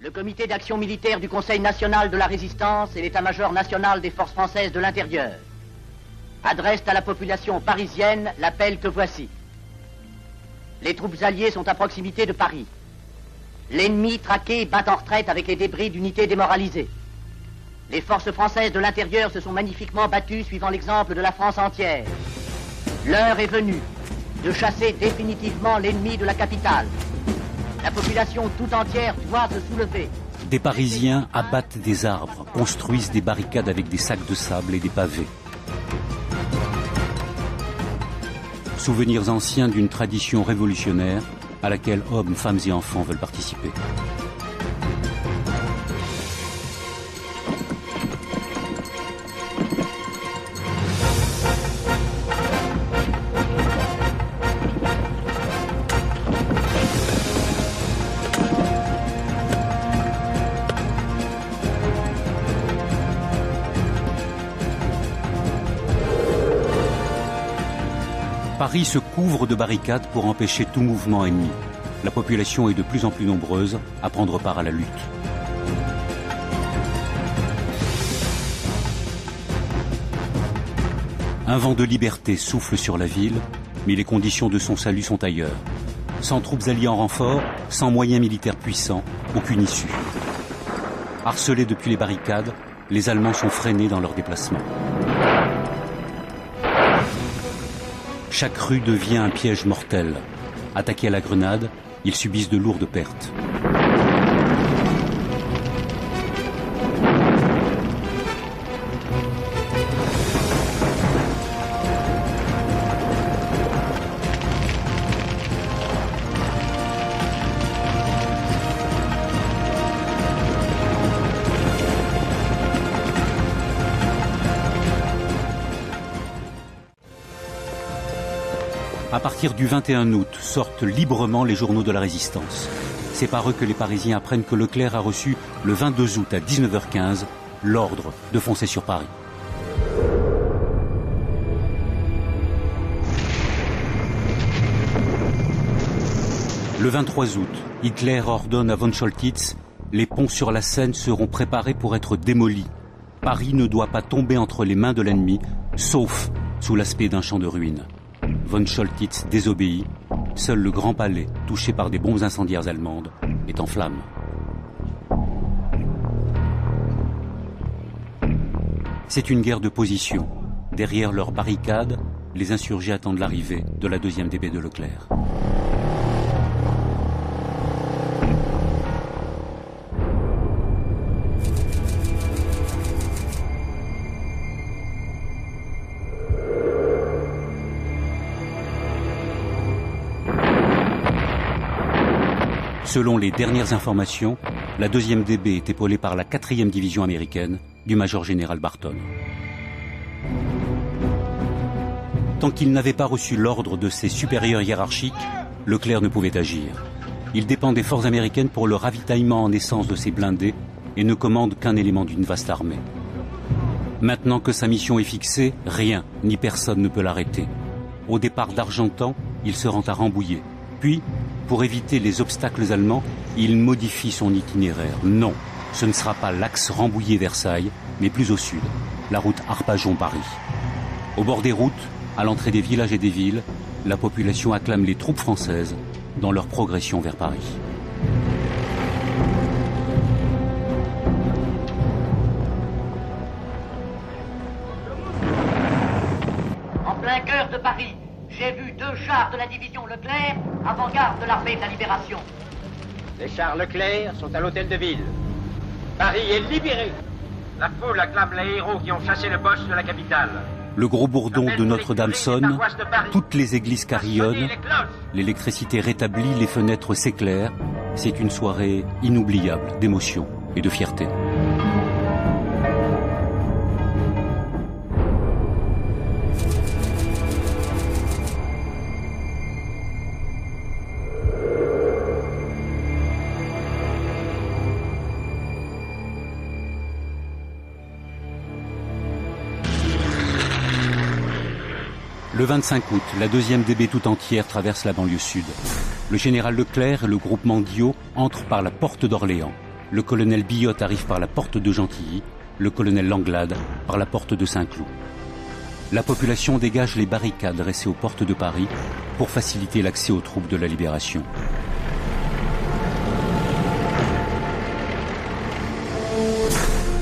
Le comité d'action militaire du Conseil national de la résistance et l'état-major national des forces françaises de l'intérieur adressent à la population parisienne l'appel que voici. Les troupes alliées sont à proximité de Paris. L'ennemi traqué bat en retraite avec les débris d'unités démoralisées. Les forces françaises de l'intérieur se sont magnifiquement battues suivant l'exemple de la France entière. L'heure est venue de chasser définitivement l'ennemi de la capitale. La population tout entière doit se soulever. Des Parisiens abattent des arbres, construisent des barricades avec des sacs de sable et des pavés. Souvenirs anciens d'une tradition révolutionnaire à laquelle hommes, femmes et enfants veulent participer. Paris se couvre de barricades pour empêcher tout mouvement ennemi. La population est de plus en plus nombreuse à prendre part à la lutte. Un vent de liberté souffle sur la ville, mais les conditions de son salut sont ailleurs. Sans troupes alliées en renfort, sans moyens militaires puissants, aucune issue. Harcelés depuis les barricades, les Allemands sont freinés dans leur déplacement. Chaque rue devient un piège mortel. Attaqués à la grenade, ils subissent de lourdes pertes. À partir du 21 août, sortent librement les journaux de la résistance. C'est par eux que les Parisiens apprennent que Leclerc a reçu, le 22 août à 19h15, l'ordre de foncer sur Paris. Le 23 août, Hitler ordonne à von Choltitz « Les ponts sur la Seine seront préparés pour être démolis. Paris ne doit pas tomber entre les mains de l'ennemi, sauf sous l'aspect d'un champ de ruines. » Von Choltitz désobéit. Seul le Grand Palais, touché par des bombes incendiaires allemandes, est en flammes. C'est une guerre de position. Derrière leurs barricades, les insurgés attendent l'arrivée de la 2e DB de Leclerc. Selon les dernières informations, la 2e DB est épaulée par la 4e division américaine du major général Barton. Tant qu'il n'avait pas reçu l'ordre de ses supérieurs hiérarchiques, Leclerc ne pouvait agir. Il dépend des forces américaines pour le ravitaillement en essence de ses blindés et ne commande qu'un élément d'une vaste armée. Maintenant que sa mission est fixée, rien ni personne ne peut l'arrêter. Au départ d'Argentan, il se rend à Rambouillet. Puis, pour éviter les obstacles allemands, il modifie son itinéraire. Non, ce ne sera pas l'axe Rambouillet-Versailles, mais plus au sud, la route Arpajon-Paris. Au bord des routes, à l'entrée des villages et des villes, la population acclame les troupes françaises dans leur progression vers Paris. En plein cœur de Paris, j'ai vu 2 chars de la division Leclerc, avant-garde de l'armée de la Libération. Les chars Leclerc sont à l'hôtel de ville. Paris est libéré. La foule acclame les héros qui ont chassé le boss de la capitale. Le gros bourdon de Notre-Dame sonne, toutes les églises carillonnent, l'électricité rétablie, les fenêtres s'éclairent. C'est une soirée inoubliable d'émotion et de fierté. Le 25 août, la 2e DB tout entière traverse la banlieue sud. Le général Leclerc et le groupement Diot entrent par la porte d'Orléans. Le colonel Billotte arrive par la porte de Gentilly, le colonel Langlade par la porte de Saint-Cloud. La population dégage les barricades dressées aux portes de Paris pour faciliter l'accès aux troupes de la Libération.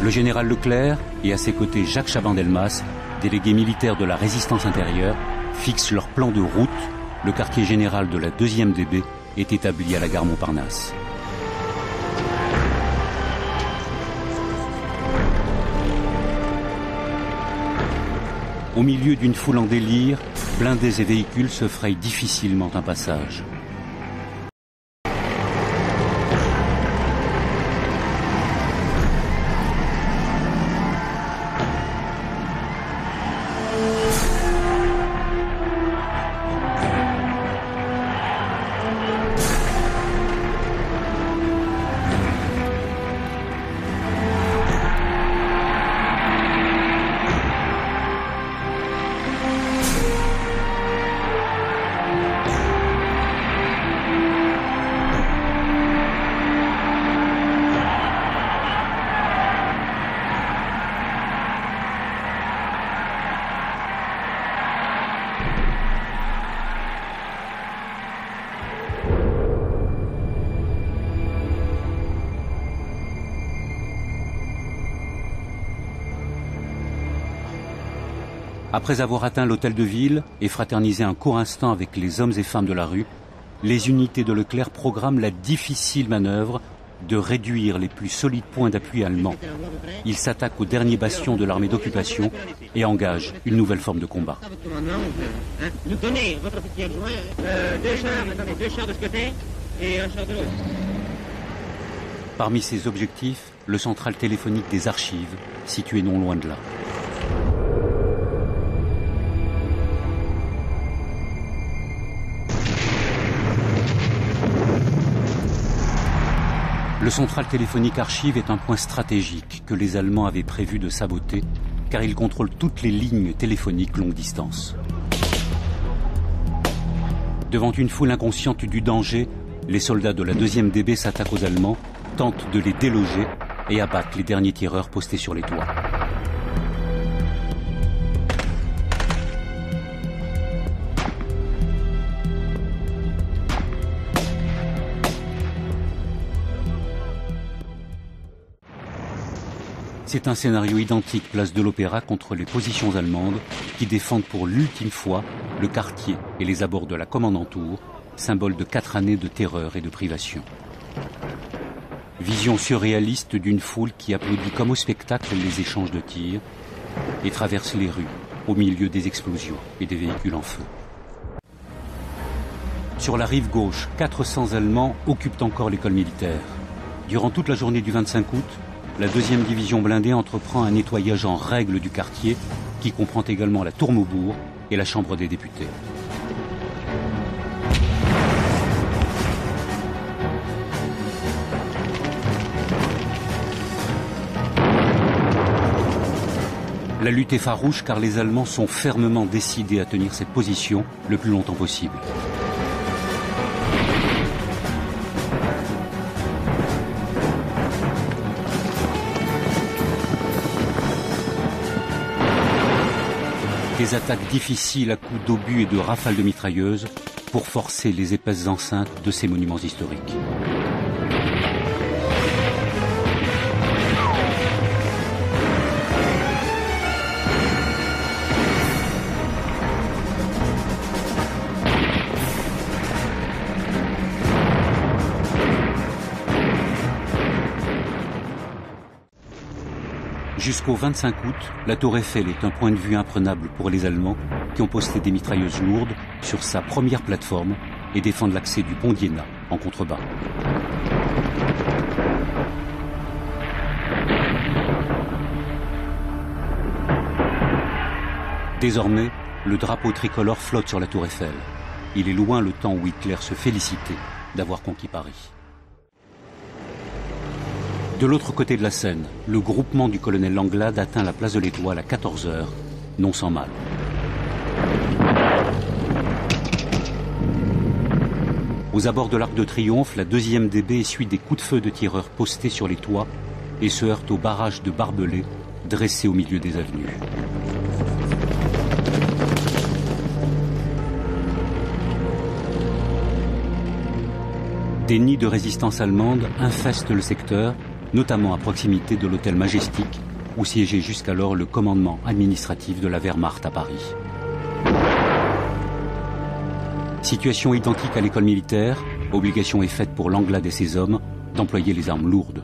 Le général Leclerc et à ses côtés Jacques Chaban-Delmas, délégué militaire de la résistance intérieure, fixent leur plan de route. Le quartier général de la 2e DB est établi à la gare Montparnasse. Au milieu d'une foule en délire, blindés et véhicules se frayent difficilement un passage. Après avoir atteint l'hôtel de ville et fraternisé un court instant avec les hommes et femmes de la rue, les unités de Leclerc programment la difficile manœuvre de réduire les plus solides points d'appui allemands. Ils s'attaquent au dernier bastion de l'armée d'occupation et engagent une nouvelle forme de combat. Nous donnez votre petit adjoint 2 chars de ce côté et un char de l'autre. Parmi ces objectifs, le central téléphonique des archives, situé non loin de là. Le central téléphonique archive est un point stratégique que les Allemands avaient prévu de saboter, car il contrôle toutes les lignes téléphoniques longue distance. Devant une foule inconsciente du danger, les soldats de la 2e DB s'attaquent aux Allemands, tentent de les déloger et abattent les derniers tireurs postés sur les toits. C'est un scénario identique place de l'Opéra contre les positions allemandes qui défendent pour l'ultime fois le quartier et les abords de la Kommandantur, symbole de 4 années de terreur et de privation. Vision surréaliste d'une foule qui applaudit comme au spectacle les échanges de tirs et traverse les rues au milieu des explosions et des véhicules en feu. Sur la rive gauche, 400 Allemands occupent encore l'école militaire. Durant toute la journée du 25 août, la 2e division blindée entreprend un nettoyage en règle du quartier qui comprend également la tour Maubourg et la Chambre des députés. La lutte est farouche car les Allemands sont fermement décidés à tenir cette position le plus longtemps possible. Des attaques difficiles à coups d'obus et de rafales de mitrailleuses pour forcer les épaisses enceintes de ces monuments historiques. Jusqu'au 25 août, la tour Eiffel est un point de vue imprenable pour les Allemands qui ont posté des mitrailleuses lourdes sur sa première plateforme et défendent l'accès du pont d'Iéna en contrebas. Désormais, le drapeau tricolore flotte sur la tour Eiffel. Il est loin le temps où Hitler se félicitait d'avoir conquis Paris. De l'autre côté de la Seine, le groupement du colonel Langlade atteint la place de l'Étoile à 14h, non sans mal. Au Aux abords de l'Arc de Triomphe, la 2e DB essuie des coups de feu de tireurs postés sur les toits et se heurte au barrage de barbelés dressé au milieu des avenues. Des nids de résistance allemande infestent le secteur, notamment à proximité de l'hôtel Majestic, où siégeait jusqu'alors le commandement administratif de la Wehrmacht à Paris. Situation identique à l'école militaire, obligation est faite pour Langlade et ses hommes d'employer les armes lourdes.